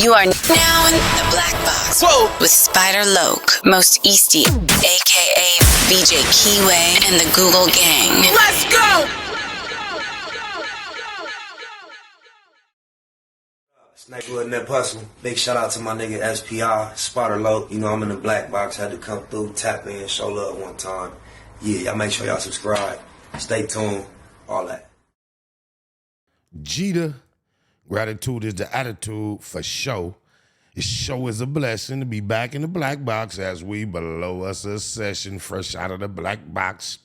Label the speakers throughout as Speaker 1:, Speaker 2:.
Speaker 1: You are now in the Black Box. Whoa. With Spider Loke, Most Easty, a.k.a. VJ Keyway, and the Google Gang. Let's go!
Speaker 2: Snakewood and that hustle. Big shout out to my nigga SPI, Spider Loke. You know I'm in the Black Box. Had to come through, tap in, show love one time. Yeah, y'all make sure y'all subscribe. Stay tuned. All that.
Speaker 3: Jeter, gratitude is the attitude for show. This show is a blessing to be back in the Black Box as we below us a session fresh out of the Black Box.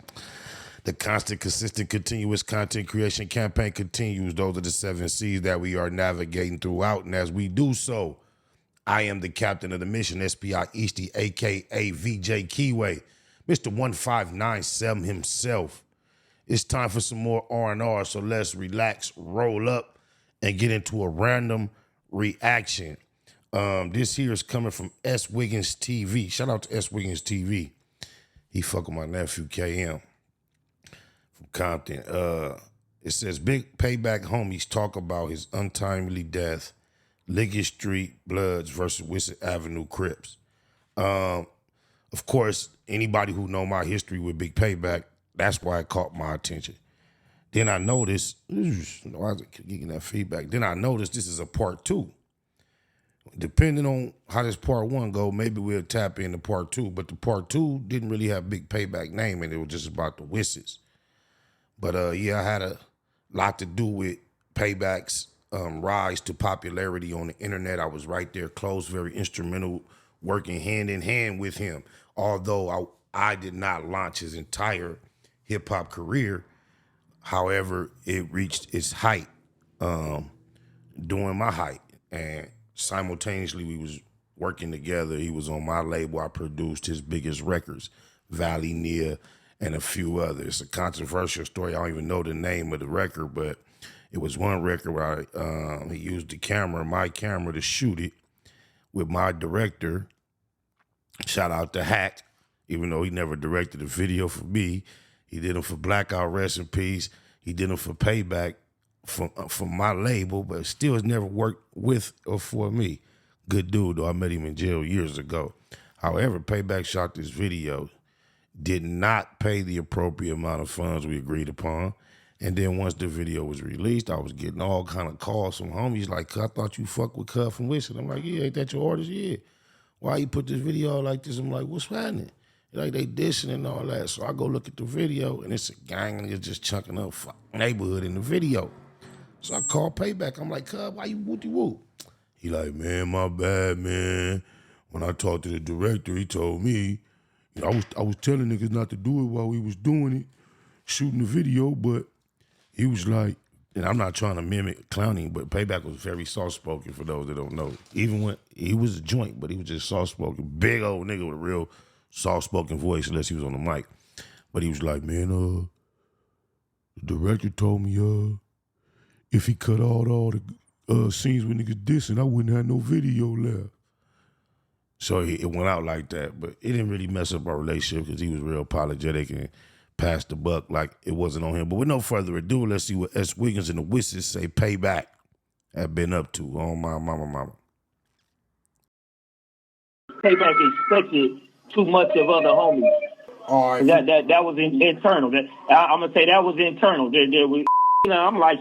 Speaker 3: The constant, consistent, continuous content creation campaign continues. Those are the 7 C's that we are navigating throughout. And as we do so, I am the captain of the mission, SPI Easty, a.k.a. VJ Keyway, Mr. 1597 himself. It's time for some more R&R, so let's relax, roll up, and get into a random reaction. This here is coming from S. Wiggins TV. Shout out to S. Wiggins TV. He fucking my nephew, KM. From Compton. It says, big payback homies talk about his untimely death, Ligget Street Bloods versus Whitsett Avenue Crips. Of course, anybody who know my history with Big Payback, that's why it caught my attention. Then I noticed, why is it getting that feedback? Then I noticed this is a part 2. Depending on how this part 1 go, maybe we'll tap into part 2. But the part 2 didn't really have Big Payback name, and it was just about the Whitsets. But yeah, I had a lot to do with Payback's rise to popularity on the internet. I was right there close, very instrumental, working hand in hand with him. Although I did not launch his entire hip-hop career, however, it reached its height during my height. And simultaneously, we was working together. He was on my label. I produced his biggest records, Valley Near, and a few others. It's a controversial story. I don't even know the name of the record, but it was one record where he used my camera, to shoot it with my director. Shout out to Hack, even though he never directed a video for me. He did them for Blackout, rest in peace. He did them for Payback from my label, but still has never worked with or for me. Good dude, though. I met him in jail years ago. However, Payback shot this video, did not pay the appropriate amount of funds we agreed upon. And then once the video was released, I was getting all kind of calls from homies like, I thought you fuck with Cub from Whitsett. I'm like, yeah, ain't that your orders? Yeah. Why you put this video out like this? I'm like, what's happening? Like they dissing and all that. So I go look at the video and it's a gang and it's just chunking up neighborhood in the video. So I call Payback. I'm like, Cub, why you whoop-de-whoop? He like, man, my bad, man. When I talked to the director, he told me, you know, I was telling niggas not to do it while we was doing it, shooting the video, but he was like, and I'm not trying to mimic clowning, but Payback was very soft-spoken for those that don't know. Even when he was a joint, but he was just soft-spoken. Big old nigga with a real soft-spoken voice unless he was on the mic. But he was like, man, the director told me if he cut out all the scenes with niggas dissing, I wouldn't have no video left. So it went out like that, but it didn't really mess up our relationship because he was real apologetic and passed the buck like it wasn't on him. But with no further ado, let's see what S. Wiggins and the Whitsets say Payback have been up to. Oh, my mama.
Speaker 4: Payback expected too much of other homies.
Speaker 5: All right.
Speaker 4: That was internal. I'm gonna say that was internal. I'm like,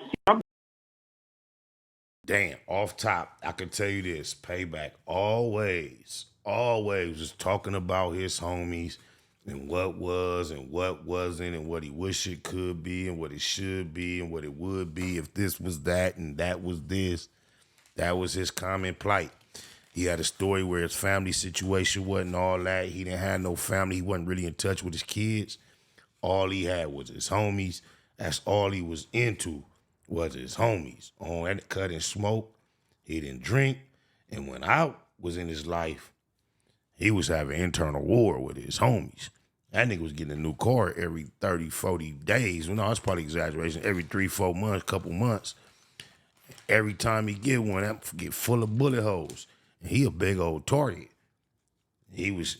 Speaker 3: Damn, off top, I can tell you this, Payback always was talking about his homies and what was and what wasn't and what he wish it could be and what it should be and what it would be if this was that and that was this. That was his common plight. He had a story where his family situation wasn't all that. He didn't have no family. He wasn't really in touch with his kids. All he had was his homies. That's all he was into was his homies. On that cut and smoke, he didn't drink. And when I was in his life, he was having internal war with his homies. That nigga was getting a new car every 30, 40 days. Well, no, that's probably exaggeration. Every 3-4 months, couple months. Every time he get one, that get full of bullet holes. And he a big old target. He was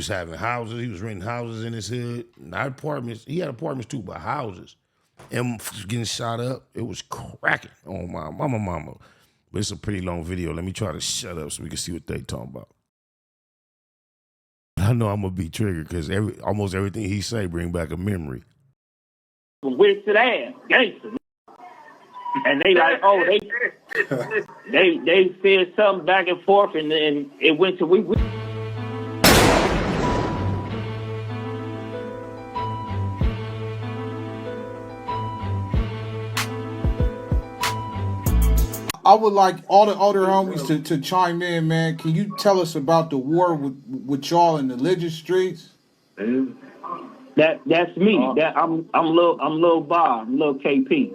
Speaker 3: having houses. He was renting houses in his hood. Not apartments. He had apartments too, but houses. And getting shot up. It was cracking on my mama. But it's a pretty long video. Let me try to shut up so we can see what they talking about. I know I'm gonna be triggered because almost everything he say bring back a memory.
Speaker 4: Whitsett ass, gangster. And they like, oh, they said something back and forth, and then it went to we.
Speaker 5: I would like all the other homies to chime in, man. Can you tell us about the war with y'all in the Ligget streets?
Speaker 4: That's me. I'm Lil Bob, I'm Lil KP.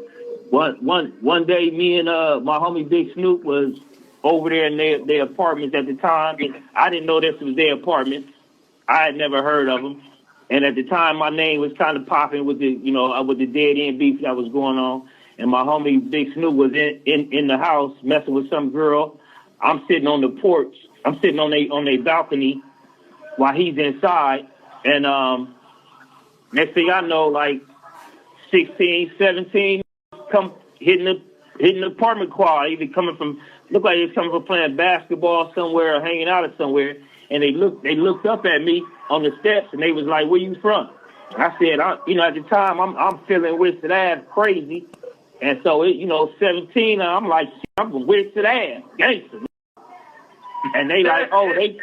Speaker 4: One day, me and my homie Big Snoop was over there in their apartments at the time. I didn't know this was their apartments. I had never heard of them. And at the time, my name was kind of popping with the dead end beef that was going on. And my homie Big Snoop was in the house messing with some girl. I'm sitting on the porch. I'm sitting on their balcony while he's inside. And next thing I know, like 16, 17, come hitting the apartment quad, either looked like they was coming from playing basketball somewhere or hanging out at somewhere. And they looked up at me on the steps and they was like, "Where you from?" I said, at the time I'm feeling Whitsett ass crazy. And so, 17, I'm like, I'm from Whitsett ass, gangster. And they like, oh, they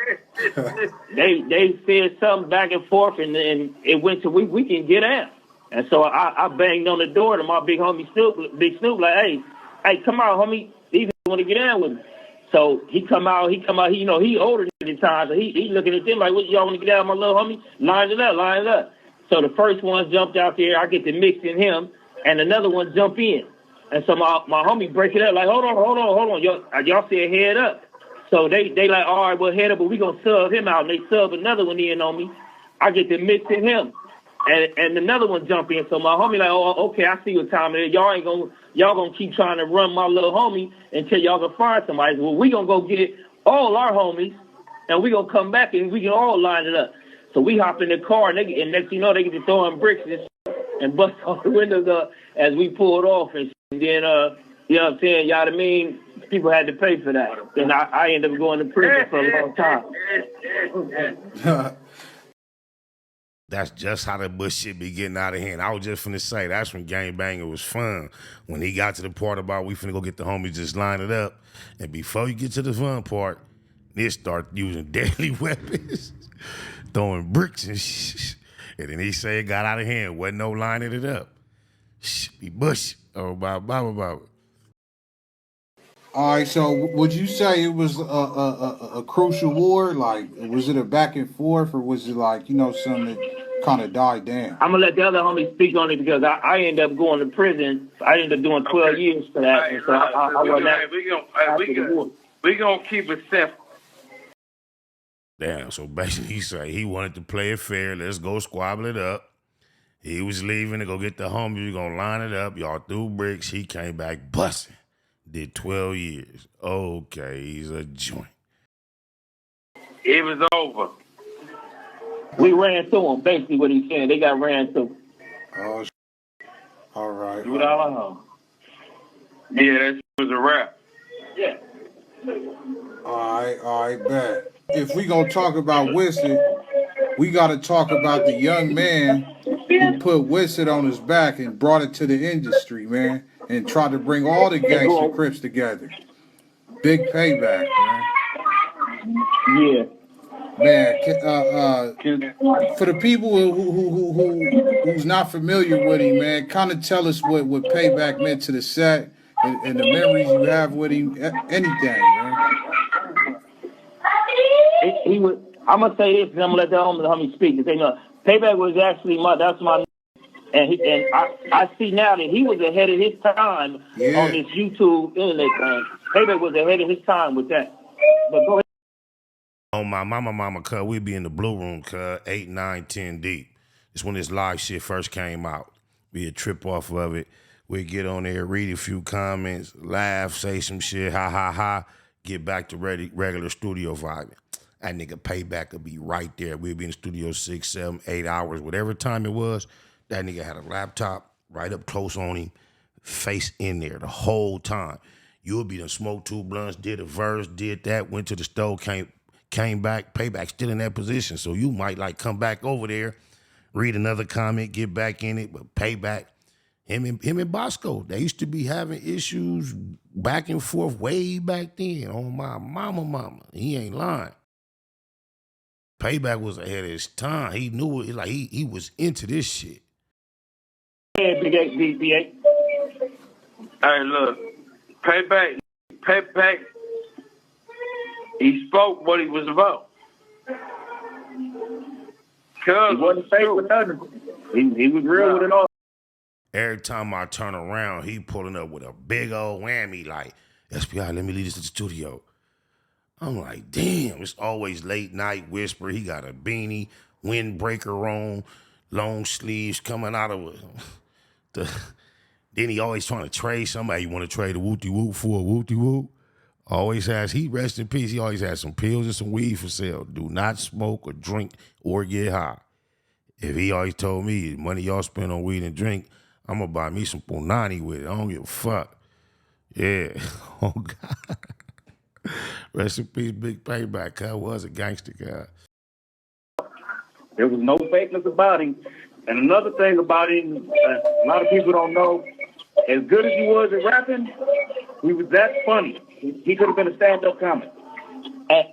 Speaker 4: said something back and forth, and then it went to we can get out. And so I banged on the door to my big homie Big Snoop, like, hey, come out, homie. These want to get out with me. So he come out. He older at the time, so he looking at them like, what, y'all want to get out, my little homie? Line it up. So the first one jumped out there. I get to mix in him, and another one jump in. And so my homie break it up like, hold on. Y'all said head up. So they like, all right, well, head up, but we going to sub him out. And they sub another one in on me. I get to mix in him. And another one jump in. So my homie like, oh, okay, I see what time it is. Y'all going to keep trying to run my little homie until y'all can find somebody. Well, we going to go get all our homies, and we going to come back, and we can all line it up. So we hop in the car, and next thing you know, they get to throwing bricks and bust all the windows up as we pulled off. And then, you know what I'm saying, y'all, I mean, people had to pay for that. And I ended up going to prison for a long time.
Speaker 3: That's just how the bush shit be getting out of hand. I was just finna say, that's when gangbanging was fun. When he got to the part about we finna go get the homies, just line it up. And before you get to the fun part, they start using deadly weapons, throwing bricks and shit. And then he say it got out of hand. Wasn't no lining it up. Be bush. Oh, blah.
Speaker 5: All right, so would you say it was a crucial war? Like, was it a back and forth, or was it like, something that kind of died down?
Speaker 4: I'm going to let the other homie speak on it because I ended up going to prison. I ended up doing 12 years for that.
Speaker 6: Right,
Speaker 4: and so
Speaker 6: we gonna keep it simple.
Speaker 3: Damn, so basically he said he wanted to play it fair. Let's go squabble it up. He was leaving to go get the homies. We gonna line it up. Y'all threw bricks. He came back busting. Did 12 years. Okay, he's a joint.
Speaker 6: It was over.
Speaker 4: We ran through him, basically what he's saying. They got ran through.
Speaker 5: Oh, all right.
Speaker 4: Do it all at home.
Speaker 6: Yeah, that was a wrap.
Speaker 4: Yeah.
Speaker 5: All right, bet. If we gonna talk about Whitsett, we gotta talk about the young man who put Whitsett on his back and brought it to the industry, man, and tried to bring all the gangster Crips together. Big Payback, man.
Speaker 4: Yeah.
Speaker 5: Man, for the people who's not familiar with him, man, kind of tell us what Payback meant to the set and the memories you have with him, anything, man.
Speaker 4: He was. I'm gonna say this, and I'm gonna let the homie speak. And say no, Payback was actually that's my, and I see now that he was ahead of his time on this YouTube internet thing. Payback was ahead of his time with that. But go ahead.
Speaker 3: On my mama, cuz we be in the blue room, cuz 8, 9, 10 deep. It's when this live shit first came out. We'd trip off of it. We'd get on there, read a few comments, laugh, say some shit, ha, get back to regular studio vibing. That nigga Payback would be right there. We'd be in the studio 6, 7, 8 hours, whatever time it was. That nigga had a laptop right up close on him, face in there the whole time. You'll be done smoked 2 blunts, did a verse, did that, went to the store, came back, Payback still in that position. So you might like come back over there, read another comment, get back in it, but Payback, him and Bosco, they used to be having issues back and forth way back then. On my mama. He ain't lying. Payback was ahead of his time. He knew it, like he was into this shit.
Speaker 4: Yeah, Big 8, Big 8.
Speaker 6: Hey, look, Payback, he spoke what he was about.
Speaker 4: He wasn't fake with nothing. He was real with it all.
Speaker 3: Every time I turn around, he pulling up with a big old whammy like, SPI, let me leave this to the studio. I'm like, damn, it's always late night whisper. He got a beanie, windbreaker on, long sleeves coming out of the. Then he always trying to trade somebody. You want to trade a wooty whoop for a wooty whoop? Always has, he rest in peace, he always has some pills and some weed for sale. Do not smoke or drink or get high. If he always told me, the money y'all spend on weed and drink, I'm going to buy me some Punani with it. I don't give a fuck. Yeah. Oh, God. Rest in peace, Big Payback. Cuz was a gangster guy.
Speaker 4: There was no fakeness about him. And another thing about him, a lot of people don't know, as good as he was at rapping, he was that funny. He could have been a stand-up comic.
Speaker 3: I'm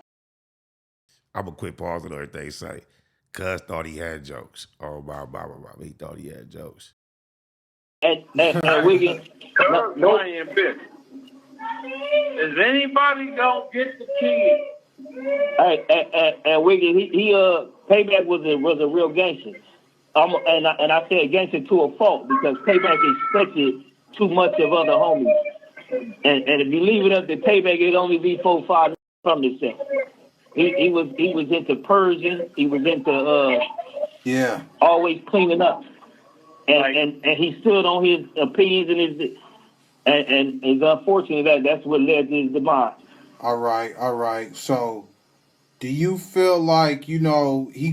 Speaker 3: going to quit pausing on everything say. Cuz thought he had jokes. Oh, blah. He thought he had jokes.
Speaker 4: And Wiggins,
Speaker 6: No, is anybody gonna get the kid?
Speaker 4: and Wiggins, he Payback was a real gangster. And I said gangster to a fault because Payback expected too much of other homies. And if you leave it up to Payback, it'd only be 4 or 5 from the set. He was into purging. He was into always cleaning up. And he stood on his opinions and it's unfortunate that's what led to his demise.
Speaker 5: All right. So, do you feel like, he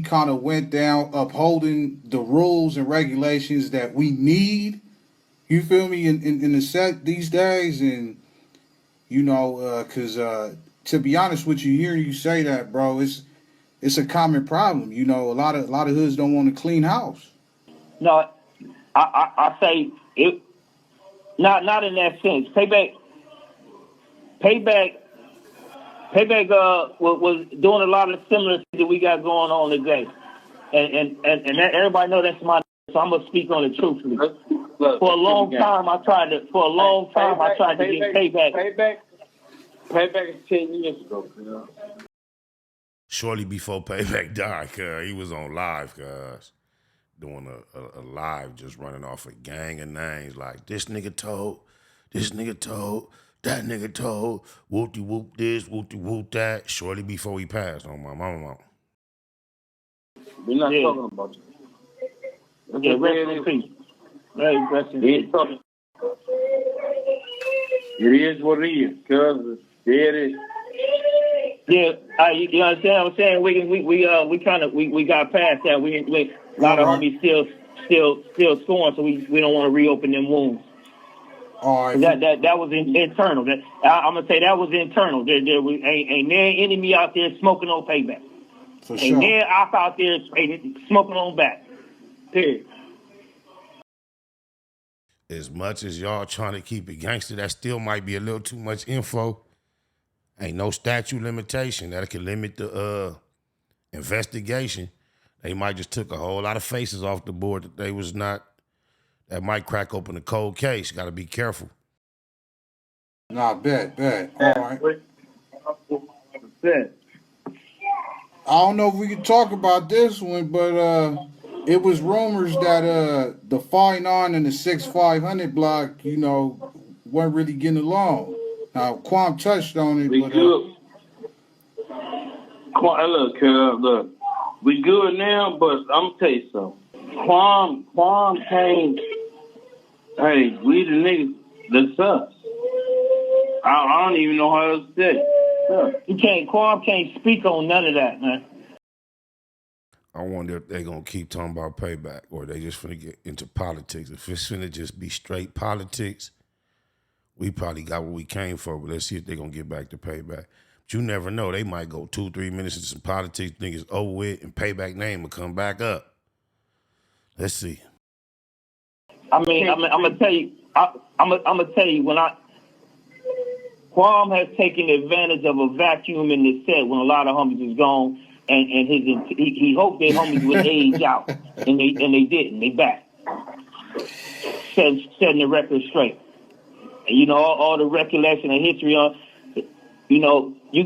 Speaker 5: kind of went down upholding the rules and regulations that we need? You feel me in the set these days, and because to be honest with you, hearing you say that, bro, it's a common problem. A lot of hoods don't want a clean house.
Speaker 4: No, I say it. Not in that sense. Payback was doing a lot of similar things that we got going on today, and that, everybody know that's my. So I'm gonna speak on it truthfully. For a long time, I tried to get Payback.
Speaker 6: Payback is 10 years ago.
Speaker 3: Shortly before Payback died, cuz he was on live, cuz. Doing a live, just running off a gang of names like this nigga told, that nigga told, whoop-de whoop this, whoop-de whoop that, shortly before he passed on my mama.
Speaker 6: We're not talking about you.
Speaker 4: Yeah, rest in peace.
Speaker 6: It is what it is, cuz there it is.
Speaker 4: Yeah, you understand what I'm saying? We got past that. A lot of homies still scoring, so we don't want to reopen them wounds.
Speaker 5: All right.
Speaker 4: That was internal. I'm gonna say that was internal. There ain't there enemy out there smoking on Payback.
Speaker 5: For
Speaker 4: ain't
Speaker 5: sure.
Speaker 4: there op out there smoking on back. Period.
Speaker 3: As much as y'all trying to keep it gangster, that still might be a little too much info. Ain't no statute limitation that can limit the investigation. They might just took a whole lot of faces off the board that they was not, that might crack open a cold case. Got to be careful.
Speaker 5: Nah, bet. All right. I don't know if we can talk about this one, but it was rumors that the 5-9 and the 6-500 block, weren't really getting along. Now, Quam touched on it.
Speaker 6: We
Speaker 5: but,
Speaker 6: good. Look, we good now, but I'm gonna tell you something. Quam came. Hey, we the niggas that's us. I don't even know how else to say it.
Speaker 4: Quam can't speak on none of that, man.
Speaker 3: I wonder if they gonna keep talking about Payback or they just finna get into politics. If it's finna just be straight politics, We probably got what we came for, but let's see if they're going to get back to Payback. But you never know. They might go 2-3 minutes into some politics, niggas over with, and Payback name will come back up. Let's see.
Speaker 4: I'm gonna tell you. I'm gonna tell you when Quam has taken advantage of a vacuum in the set when a lot of homies is gone, and he hoped their homies would age out, and they didn't. They back, setting the record straight. And you know all the recollection and history on. You know you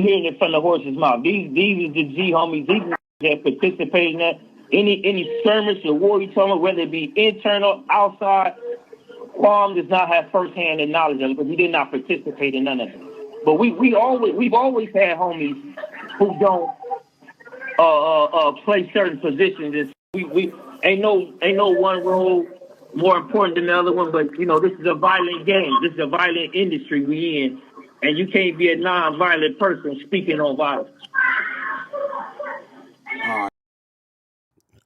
Speaker 4: hearing it from the horse's mouth. These are the G homies. These that participate in that. Any skirmish or war you talking about, whether it be internal, outside, Quam does not have firsthand knowledge of it because he did not participate in none of it. But we've always had homies who don't play certain positions. And we ain't no one role more important than the other one. But you know, this is a violent game. This is a violent industry we in, and you can't be a non-violent person speaking on violence.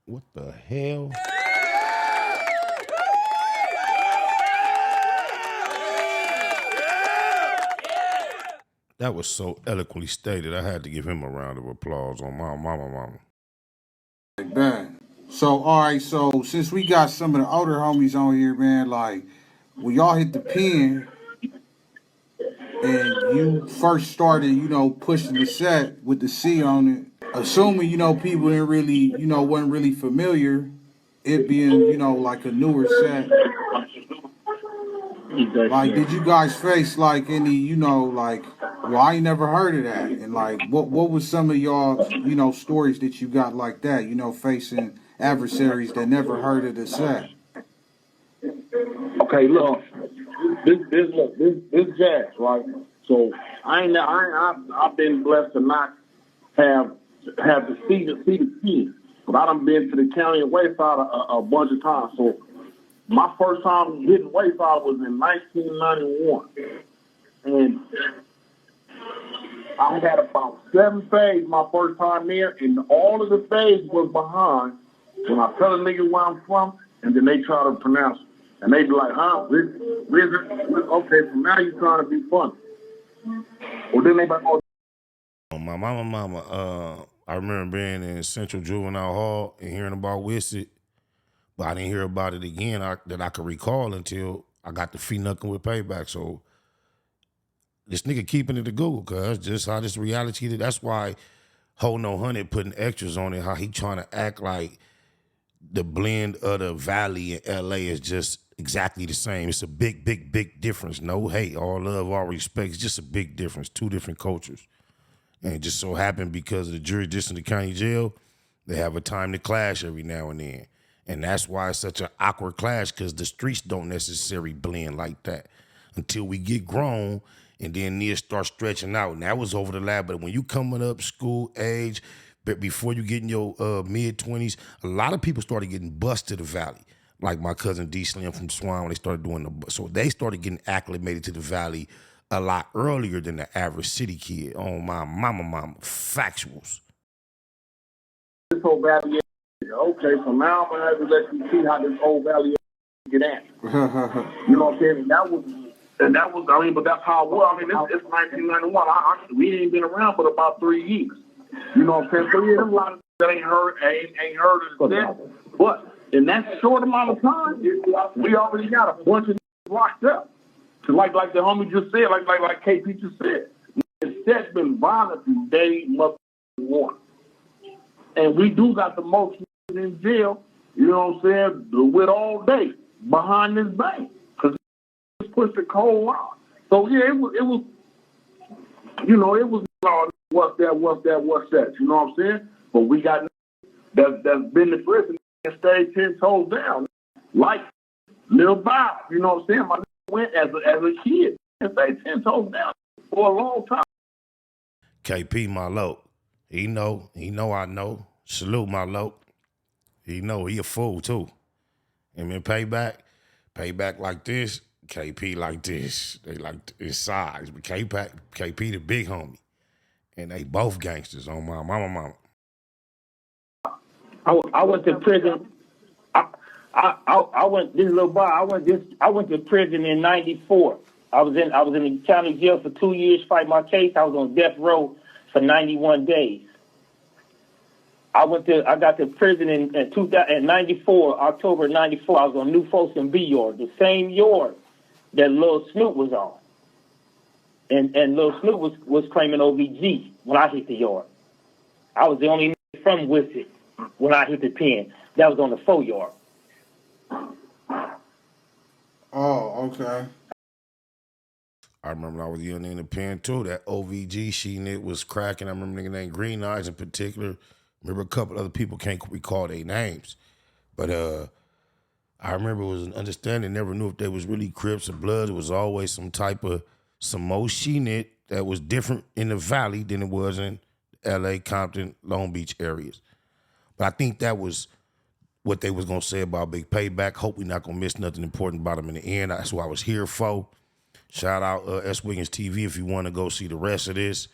Speaker 3: What the hell? That was so eloquently stated. I had to give him a round of applause on my mama.
Speaker 5: Man. So, all right, so since we got some of the older homies on here, man, like, when y'all hit the pen and you first started, you know, pushing the set with the C on it, assuming, you know, people didn't really, you know, wasn't really familiar, it being, you know, like a newer set. Like, did you guys face, like, any, you know, like, well, I ain't never heard of that. And, like, what was some of y'all, you know, stories that you got like that, you know, facing adversaries that never heard of the set?
Speaker 6: Okay, look, this jazz, right? So I've been blessed to not have to see the kids, but I done been to the county and Wayside a bunch of times. So my first time hitting Wayside was in 1991, and I had about 7 fades my first time there, and all of the fades was behind when I tell a nigga where I'm from, and then they try to pronounce it. And they be like, huh, Wizard? Okay, so now you're trying to be funny. Well, then they like, oh.
Speaker 3: My mama, I remember being in Central Juvenile Hall and hearing about Whitsett, but I didn't hear about it again that I could recall until I got the fee knuckling with Payback. So this nigga keeping it to Google, cuz just how this reality, that's why Ho No 100 putting extras on it, how he trying to act like the blend of the Valley and LA is just exactly the same. It's a big, big, big difference. No hate, all love, all respect. It's just a big difference, 2 different cultures. And it just so happened because of the jurisdiction of the county jail, they have a time to clash every now and then. And that's why it's such an awkward clash, because the streets don't necessarily blend like that until we get grown and then near start stretching out. And that was over the lab. But when you coming up school age, but before you get in your mid-20s, a lot of people started getting bused to the Valley. Like my cousin D Slim from Swan, when they started doing so they started getting acclimated to the Valley a lot earlier than the average city kid. Oh, my mama, factuals.
Speaker 6: This whole Valley, okay, so now I'm going to have to let you see how this whole Valley get at. You know what I'm saying? And that was, I mean, but that's how it was. I mean, it's 1991. We ain't been around but about 3 years. You know what I'm saying? So yeah, there's a lot of that ain't heard of that. But in that short amount of time, we already got a bunch of locked up. So like the homie just said, like KP just said, the set's been violent from day one. And we do got the most in jail, you know what I'm saying, with all day behind this bank. Because it pushed the cold out. So yeah, it was you know, it was what's that, you know what I'm saying? But we got that's been to prison and stayed 10 toes down. Like Lil Bob, you know what I'm saying? My went as a kid and stayed 10 toes down for a long time.
Speaker 3: KP, my loc. He know I know. Salute my loc. He know he a fool too. And then payback like this, KP like this. They like his size. But KP the big homie. And they both gangsters on my mama.
Speaker 4: I went to prison. I went this little bar. I went to prison in '94. I was in the county jail for 2 years fighting my case. I was on death row for 91 days. I got to prison in 94, October 94. I was on New Folsom B yard, the same yard that Lil Snoop was on. And Lil Snoop was claiming OVG when I hit the yard. I was the only nigga from Whitsett when I hit the pen. That was on the 4 yard.
Speaker 5: Oh, okay.
Speaker 3: I remember when I was young in the pen too. That OVG shit was cracking. I remember a nigga named Green Eyes in particular. Remember a couple other people, can't recall their names. But I remember it was an understanding, never knew if they was really Crips or Bloods. It was always some more shit that was different in the Valley than it was in LA, Compton, Long Beach areas. But I think that was what they was gonna say about Big Payback. Hope we not gonna miss nothing important about him in the end. That's what I was here for. Shout out S. Wiggins TV. If you want to go see the rest of this,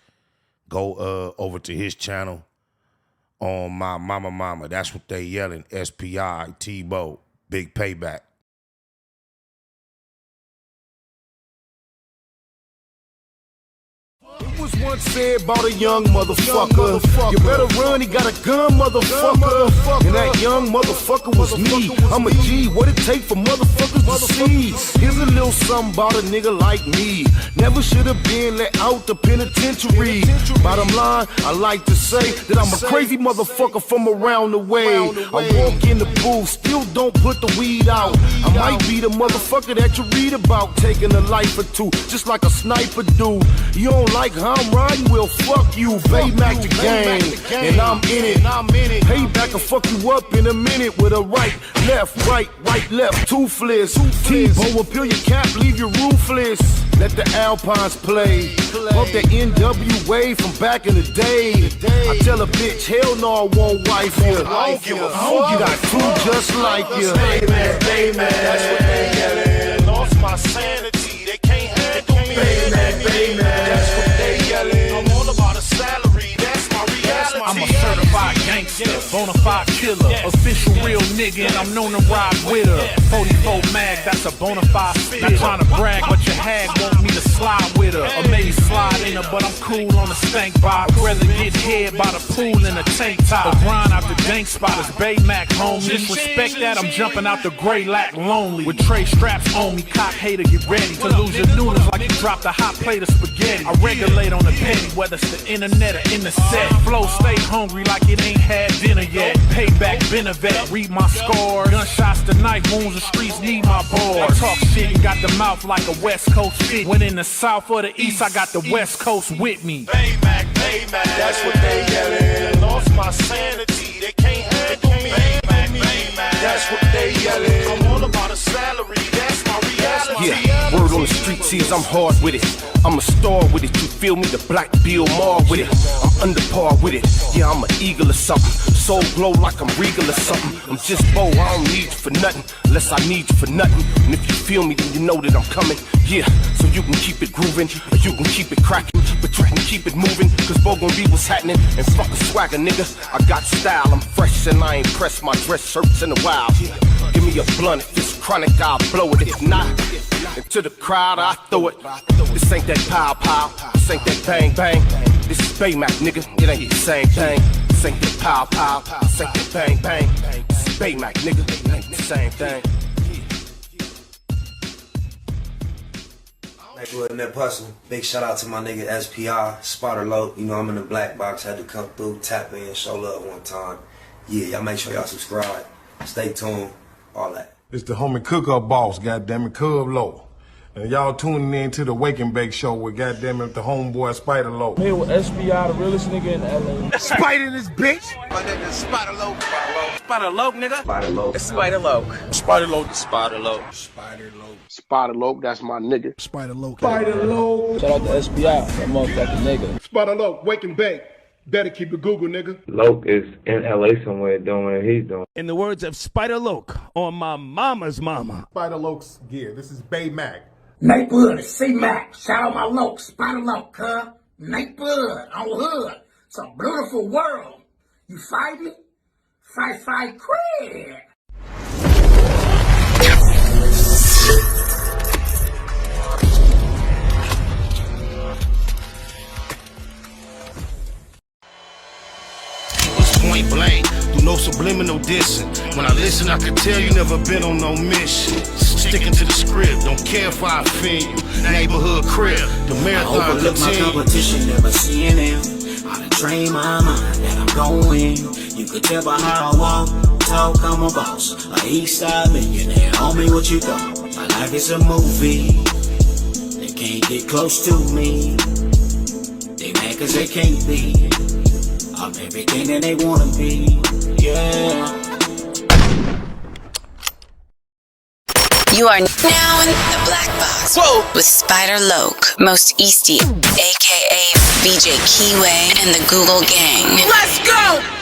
Speaker 3: go over to his channel on My Mama. That's what they yelling. SPI, Tebow, Big Payback.
Speaker 7: It was once said about a young motherfucker. You better run, he got a gun, motherfucker. And that young motherfucker was me. I'm a G, what it take for motherfuckers to see. Here's a little something about a nigga like me. Never should have been let out the penitentiary. Bottom line, I like to say that I'm a crazy motherfucker from around the way. I walk in the booth, still don't put the weed out. I might be the motherfucker that you read about, taking a life or two, just like a sniper do. You don't like how I'm riding? Well, fuck you, Payback the gang, and I'm in it. Payback will fuck you up in a minute with a right, left, toothless. Tebow will peel your cap, leave you roofless. Let the Alpines play. Bump that NWA from back in the day. I tell a bitch, hell no, I won't wife you. I don't give a fuck. You got two just like you. Payback, that's what they yelling. Lost my sanity, they can't handle me. Payback, that's what they yelling. I'm all about a salary, that's my reality.
Speaker 8: I'm a certified gangster, bona fide killer, official real nigga, and I'm known to ride with her. 44 mag, that's a bona fide spit. Not trying to brag, but your hag want me to slide with her. Or maybe slide in her, but I'm cool on the stank vibe. Rather get head by the pool in a tank top. The grind out the dank spot is Baymack, homie. Disrespect that, I'm jumping out the gray lack lonely. With tray straps on me, cock hater, get ready to lose your noodles like you dropped a hot plate of spaghetti. I regulate on the petty, whether it's the internet or in the set. Flow stay hungry like it ain't had dinner yet. Payback, been a vet, read my scores. Gunshots to knife wounds, the streets need my board. I talk shit and got the mouth like a West Coast fit. When in the South or the East, I got the West Coast with me.
Speaker 7: Payback, that's what they yelling. Lost my sanity, they can't handle me. Payback, that's what they yelling. I'm all about a salary, that's my reality. Yeah, word on the streets is I'm hard with it. I'm a star with it, you feel me? The Black Bill Maher with it. I'm under par with it. Yeah, I'm an eagle or something. Soul glow like I'm regal or something. I'm just Bo, I don't need you for nothing, unless I need you for nothing. And if you feel me, then you know that I'm coming. Yeah, so you can keep it grooving, or you can keep it cracking, but you can keep it moving, cause Bo gon' be what's happening. And fuck a swagger, nigga. I got style, I'm fresh and I ain't pressed my dress shirts in a while. Give me a blunt, if it's chronic, I'll blow it. If not, into the crowd, I throw it. This ain't that pow, this ain't that bang, bang. This is Baymack, nigga, it ain't the same thing. This ain't that pow, this ain't that bang, bang. This is Baymack, nigga, it ain't the same thing.
Speaker 2: Good in that hustle. Big shout out to my nigga SPI, Spotter Low. You know I'm in the black box, had to come through, tap in, show love one time. Yeah, y'all make sure y'all subscribe. Stay tuned, all that.
Speaker 9: It's the homie cook-up boss, goddammit, Cub Low. And y'all tuning in to the Wake and Bake Show with goddammit the homeboy Spider Low.
Speaker 10: Here with SPI, the realest nigga in LA.
Speaker 7: Spider this bitch.
Speaker 11: My nigga is Spider Low.
Speaker 7: Spider Low, nigga.
Speaker 2: Spider Low.
Speaker 11: It's Spider Low.
Speaker 9: Spider Low.
Speaker 11: Spider Low.
Speaker 9: Spider Low.
Speaker 7: Spider Low, that's my nigga.
Speaker 9: Spider Low.
Speaker 10: Spider Low. Shout out to SPI, that motherfucking nigga.
Speaker 9: Spider Low, Wake and Bake. Better keep it Google, nigga.
Speaker 12: Loke is in LA somewhere doing what he's doing.
Speaker 13: In the words of Spider Loke on My Mama's Mama.
Speaker 9: Spider Loke's gear. This is Bay Mac.
Speaker 14: Nate Blood, C-Mac, shout out my Loke, Spider Loke, cuz. Nate Blood, on hood. It's a beautiful world. You fight me? Fight, Crips.
Speaker 3: point blank, through no subliminal dissing. When I listen, I can tell you never been on no mission. Sticking to the script, don't care if I offend you. Neighborhood crib, the marathon
Speaker 15: I overlook my
Speaker 3: continue.
Speaker 15: competition, never seeing them. I done trained my mind that I'm going. You could tell by how I walk, talk, I'm a boss. A east side millionaire, homie, what you thought? My life is a movie. They can't get close to me. They mad cause they can't be. I'm everything that they wanna be. Yeah.
Speaker 1: You are now in the Black Box. Whoa! With Spider Loke, Most Eastie, aka VJ Keyway, and the Google Gang. Let's go!